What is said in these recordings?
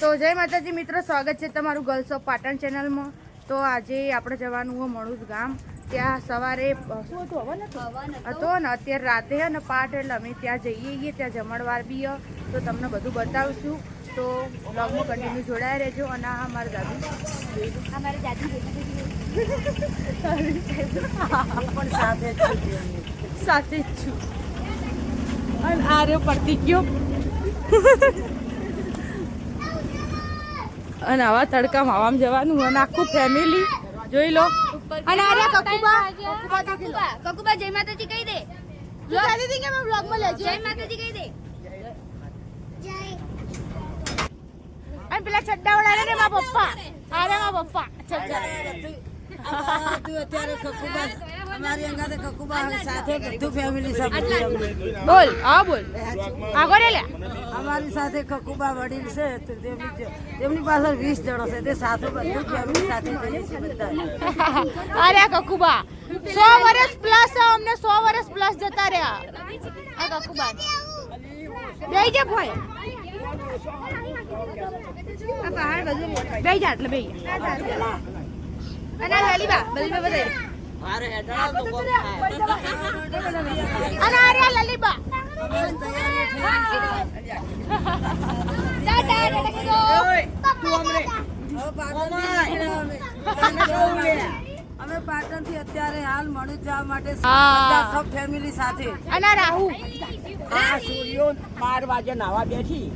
તો જય માતાજી મિત્રો, સ્વાગત છે તમારું ગર્લ્સ ઓફ પાટણ ચેનલમાં। તો આજે આપણે જવાનું હોય મળુજ ગામ। ત્યાં સવારે શું હતું હતો ને અત્યારે રાતે હે ને પાઠ, એટલે અમે ત્યાં જઈએ ત્યાં જમણવાર બી તો તમને બધું બતાવશું। તો બ્લોગમાં કન્ટિન્યુ જોડાયા રહેજો। અને આ અમારા દાદી સાથે જ છું। અને આ રહ્યો પડતી ગયો અને આવા તડકામાં આવામ જવાનું અને આખું ફેમિલી જોઈ લો। અને આ રહ્યા કકુબા જય માતાજી કહી દે। કહેતી કે મેં બ્લોગ માં લેજો જય માતાજી કહી દે। અને પેલા છડ્ડા વાળા ને મારા પપ્પા, આરે મારા પપ્પા છડ્ડા તું અત્યારે કકુબા અમારી અંગાતે કકુબા સાથે બધું ફેમિલી સાથે બોલ આ બોલ આગળ લે। અમારી સાથે કકુબા વડીલ છે તો તેમની પાછળ 20 જણો છે, તે સાથે બધું ફેમિલી સાથે જઈએ છીએ બધા। અરે કકુબા 100 વર્ષ પ્લસ, અમને 100 વર્ષ પ્લસ જતા રહ્યા આ કકુબા। બેહી જા ભાઈ, આ પહાડ બધું બેહી જા એટલે બેહી જા। અને લલીબા બધાય મારે હેડડા તો કોમ થાય અને આ રહ્યા લલીબા અમે પાટણ થી અત્યારે હાલ મળું જવા માટે બધા સબ ફેમિલી સાથે। અને રાહુ આ સૂર્યો 12 વાગે નાવા બેઠી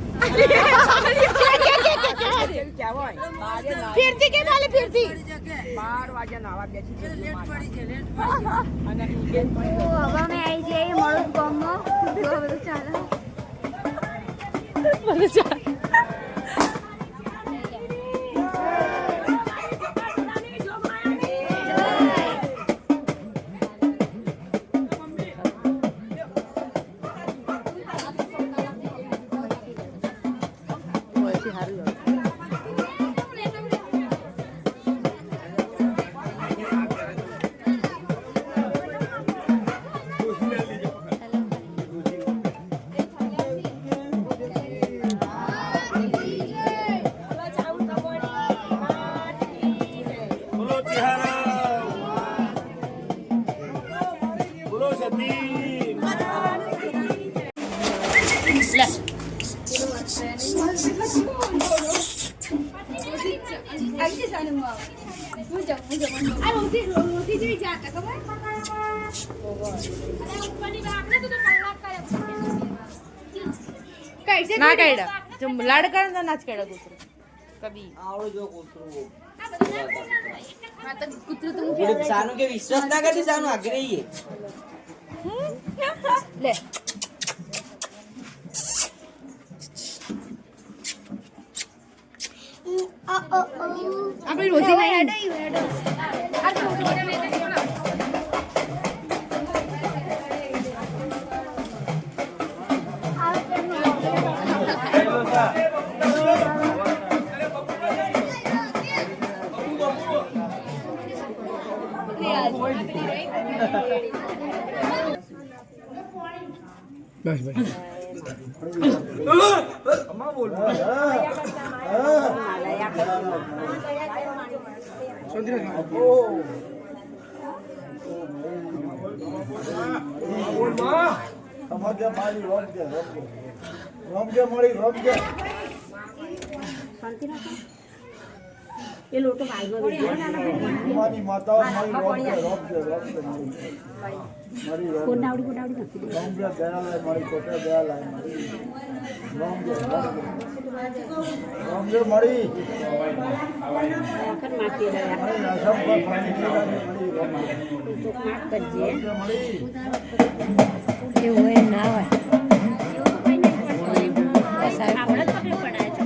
ફિરતી કે નાલે ફિરતી 12 વાગે નાવા બેઠી લેટ પડી છે, લેટ પડી અને હવે અમે આવી જઈએ મળું ગામમાં। બધું ચાલે બધું ચાલે ના કાઢ્યા જો લાડ કરે તો નાચ કાઢ્યા કૂતરું કભી આવડો જો કૂતરું હા તો કૂતરું તો ગુડ સાનું કે વિશ્વાસ ના કરતી સાનું આગ્રહી લે આપણી રોજી નહીં બસ બસ અમા બોલ એ લોટો ભાઈનો મારી માતાઓ મારી કોડાવડી નથી રોમજે દયાલાય મારી કોટે દયાલાય રોમજે મારી આખર માટી રહ્યા સબ પાણી પીવાની તો માફ કરજે મારી એવું હોય ના હોય આપણે તો પકડી પડાય છે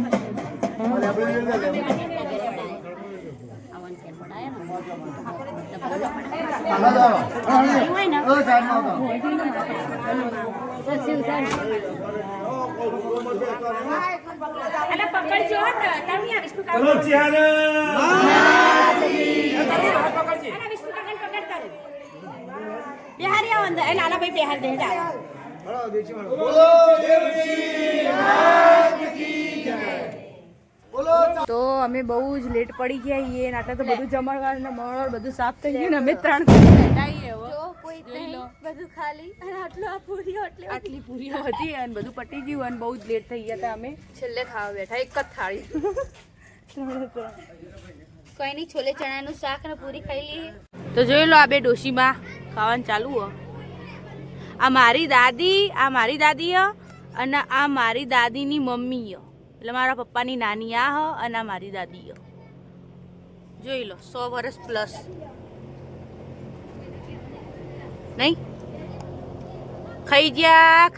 અમે બહુ જ લેટ પડી ગયા છીએ અને આટલે તો બધું જમણવાર ને મળવાર બધું સાફ થઈ ગયું ને અમે 3 બેઠા છીએ હવે જોઈ લો બધું ખાલી અને આટલી પૂરીઓ હતી અને બધું પટી ગયું અને બહુ જ લેટ થઈ ગયા હતા અમે છેલ્લે ખાવા બેઠા એક જ થાળી કોઈ નહીં, છોલે ચણાનું શાક ને પૂરી ખાઈ લઈએ. તો જોઈ લો આ બે ડોશીમાં ખાવાનું ચાલુ હો. આ મારી દાદી હ અને આ મારી દાદીની મમ્મી હ, એટલે મારા પપ્પાની નાની આ હ અને આ મારી દાદી હ. જોઈ લો 100 વર્ષ પ્લસ નહીં. ખાઈ ગયા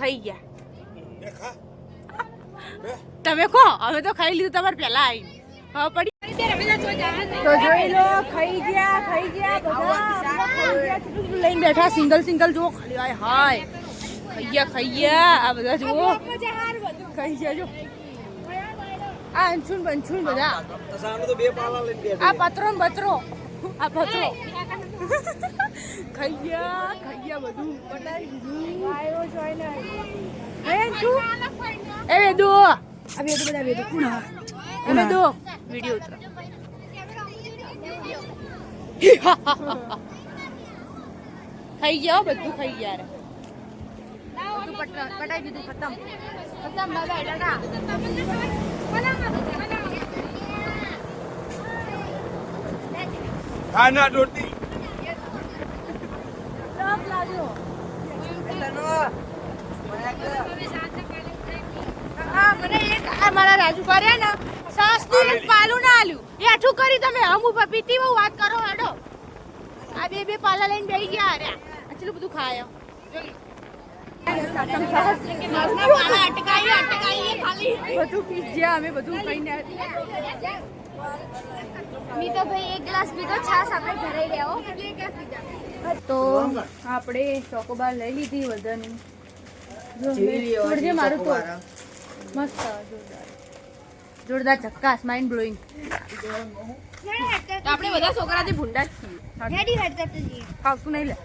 તમે કહો, અમે તો ખાઈ લીધું તમારે પહેલા આવી હવે પડી. તો જોઈ લો ખાઈ ગયા બધા લઈને બેઠા સિંગલ જો ખાલી હાય ખાઈ ગયા આ બધા જુઓ ખાઈ ગયા જો આ અંછુન બંછુન બધા આ પત્રો ખાઈ ગયા બધું એ વેદુ બધા વેદુ કુણા અમે દો વિડિયો ઉતરો ખાઈ ગયા બધું ખાઈ ગયા રે બધું પટાઈ દીધું ખતમ બાબા ટાટા ખાના રોટી મારા રાજુ કર્યા ને સાસ નું પાલું ના આલ્યું એ આઠું કરી તમે હમ ઉપર પીતી બહુ વાત કરો હેડો આ બે પાલા લઈને બેસી ગયા અરે આટલું બધું ખાય બધું પીઝા અમે બધું ખાઈને મી તો ભાઈ એક ગ્લાસ પીધો, છાસ આપણે ઘરે લેવો. તો આપણે ચોકોબાર લઈ લીધી બધાની મારું તો મસ્ત જોરદાર ચક્કાસ માઇન્ડ બ્લોઈંગ. આપણે બધા છોકરાથી ભૂંડા જ છીએ. ખાવતું નહીં લે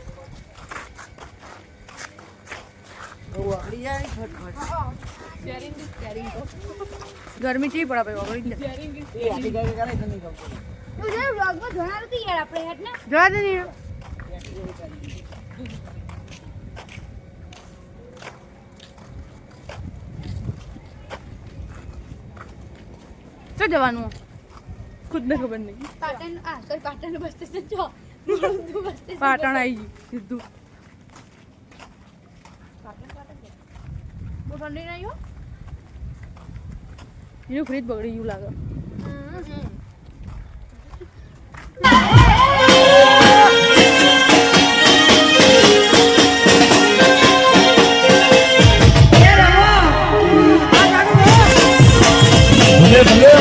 ગરમી ચી પડે ભાઈ વ્લોગમાં જણાવ્યું હતું યાર આપણે હેડ ને. જવા દે તો જવાનું ખુદ ને ખબર નહીં. પાટણ બસ સ્ટેશન જો પાટણ આવી ગયું સીધું. બહુ ઠંડી નહીં હો, એનું ફ્રીજ બગડી ગયું લાગે. જોરુડા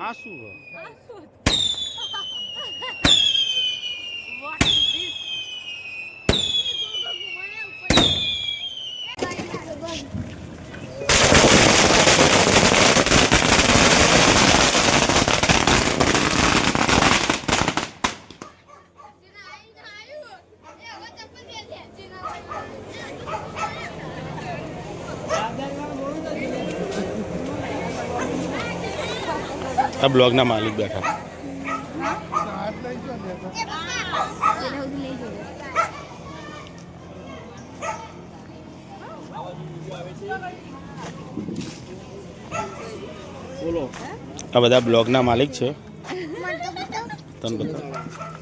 આ શું હે? આ બ્લોગના માલિક બેઠા. બોલો આ બધા બ્લોગના માલિક છે. તને બતાવ.